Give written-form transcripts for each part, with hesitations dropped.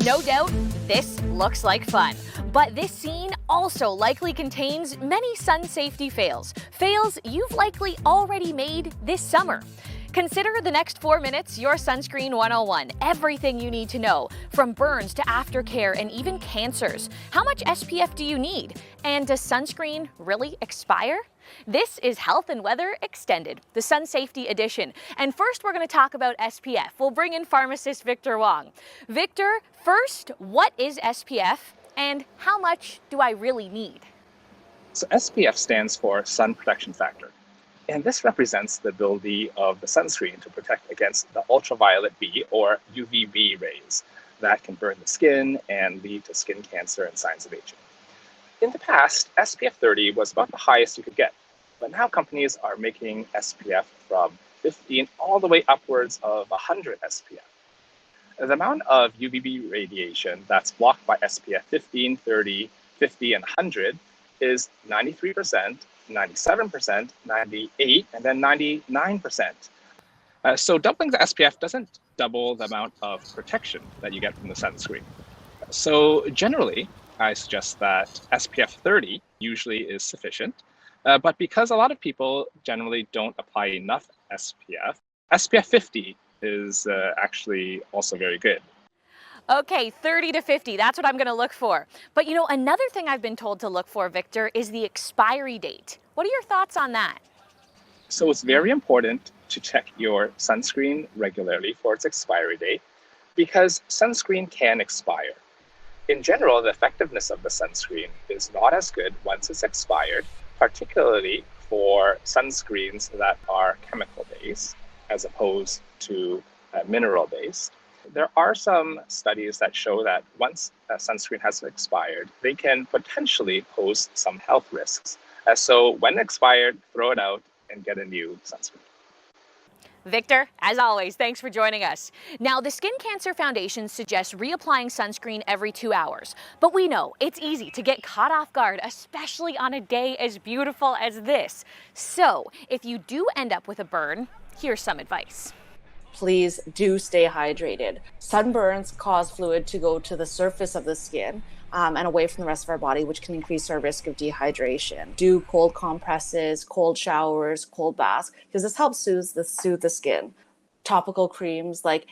No doubt, this looks like fun. But this scene also likely contains many sun safety fails. Fails you've likely already made this summer. Consider the next 4 minutes your Sunscreen 101. Everything you need to know, from burns to aftercare and even cancers. How much SPF do you need? And does sunscreen really expire? This is Health and Weather Extended, the Sun Safety Edition. And first we're going to talk about SPF. We'll bring in pharmacist Victor Wong. Victor, first, what is SPF and how much do I really need? So SPF stands for Sun Protection Factor. And this represents the ability of the sunscreen to protect against the ultraviolet B or UVB rays that can burn the skin and lead to skin cancer and signs of aging. In the past, SPF 30 was about the highest you could get, but now companies are making SPF from 15 all the way upwards of 100 SPF. The amount of UVB radiation that's blocked by SPF 15, 30, 50, and 100 is 93%, 97%, 98%, and then 99%. So doubling the SPF doesn't double the amount of protection that you get from the sunscreen. So generally, I suggest that SPF 30 usually is sufficient, but because a lot of people generally don't apply enough SPF, SPF 50 is actually also very good. Okay, 30 to 50, that's what I'm going to look for. But you know, another thing I've been told to look for, Victor, is the expiry date. What are your thoughts on that? So it's very important to check your sunscreen regularly for its expiry date because sunscreen can expire. In general, the effectiveness of the sunscreen is not as good once it's expired, particularly for sunscreens that are chemical-based as opposed to mineral-based. There are some studies that show that once a sunscreen has expired, they can potentially pose some health risks. So when expired, throw it out and get a new sunscreen. Victor, as always, thanks for joining us. Now, the Skin Cancer Foundation suggests reapplying sunscreen every 2 hours. But we know it's easy to get caught off guard, especially on a day as beautiful as this. So, if you do end up with a burn, here's some advice. Please do stay hydrated. Sunburns cause fluid to go to the surface of the skin and away from the rest of our body, which can increase our risk of dehydration. Do cold compresses, cold showers, cold baths, because this helps soothe the skin. Topical creams like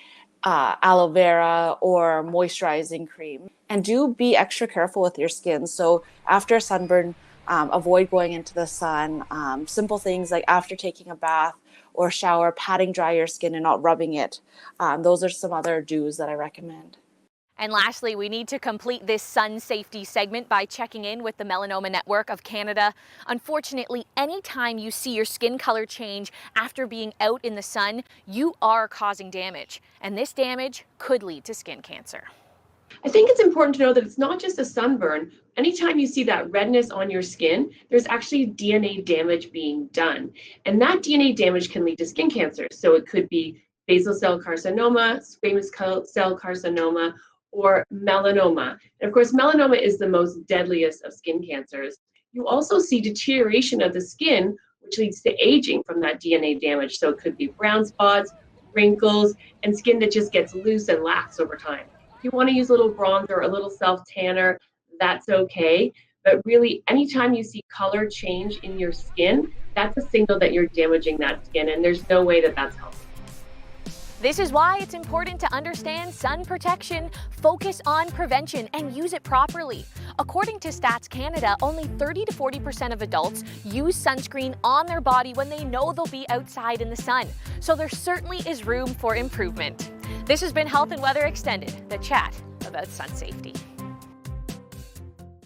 aloe vera or moisturizing cream. And do be extra careful with your skin. So after a sunburn, avoid going into the sun. Simple things like after taking a bath or shower, patting dry your skin and not rubbing it. Those are some other do's that I recommend. And lastly, we need to complete this sun safety segment by checking in with the Melanoma Network of Canada. Unfortunately, anytime you see your skin color change after being out in the sun, you are causing damage. And this damage could lead to skin cancer. I think it's important to know that it's not just a sunburn. Anytime you see that redness on your skin, there's actually DNA damage being done. And that DNA damage can lead to skin cancer. So it could be basal cell carcinoma, squamous cell carcinoma, or melanoma. And of course, melanoma is the most deadliest of skin cancers. You also see deterioration of the skin, which leads to aging from that DNA damage. So it could be brown spots, wrinkles, and skin that just gets loose and lax over time. If you want to use a little bronzer or a little self-tanner, that's okay. But really, anytime you see color change in your skin, that's a signal that you're damaging that skin, and there's no way that that's healthy. This is why it's important to understand sun protection, focus on prevention, and use it properly. According to Stats Canada, only 30 to 40% of adults use sunscreen on their body when they know they'll be outside in the sun. So there certainly is room for improvement. This has been Health and Weather Extended, the chat about sun safety.